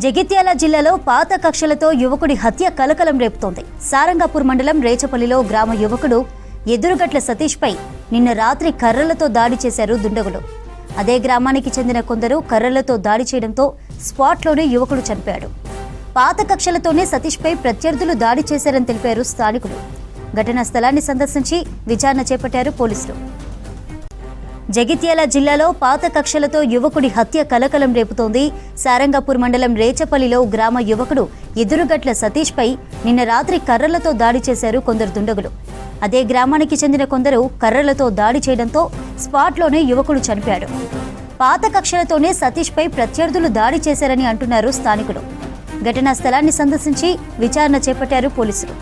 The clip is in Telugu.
జగిత్యాల జిల్లాలో పాత కక్షలతో యువకుడి హత్య కలకలం రేపుతోంది. సారంగపూర్ మండలం రేచపల్లిలో గ్రామ యువకుడు ఎదురుగట్ల సతీష్ పై నిన్న రాత్రి కర్రలతో దాడి చేశారు దుండగులు. అదే గ్రామానికి చెందిన కొందరు కర్రలతో దాడి చేయడంతో స్పాట్లోనే యువకుడు చనిపోయాడు. పాత కక్షలతోనే సతీష్ పై ప్రత్యర్థులు దాడి చేశారని తెలిపారు స్థానికులు. ఘటనా స్థలాన్ని సందర్శించి విచారణ చేపట్టారు పోలీసులు. జగిత్యాల జిల్లాలో పాత కక్షలతో యువకుడి హత్య కలకలం రేపుతోంది. సారంగపూర్ మండలం రేచపల్లిలో గ్రామ యువకుడు ఎదురుగట్ల సతీష్ పై నిన్న రాత్రి కర్రలతో దాడి చేశారు కొందరు దుండగులు. అదే గ్రామానికి చెందిన కొందరు కర్రలతో దాడి చేయడంతో స్పాట్లోనే యువకుడు చనిపోయాడు. పాత కక్షలతోనే సతీష్ పై ప్రత్యర్థులు దాడి చేశారని అంటున్నారు స్థానికులు. ఘటనా స్థలాన్ని సందర్శించి విచారణ చేపట్టారు పోలీసులు.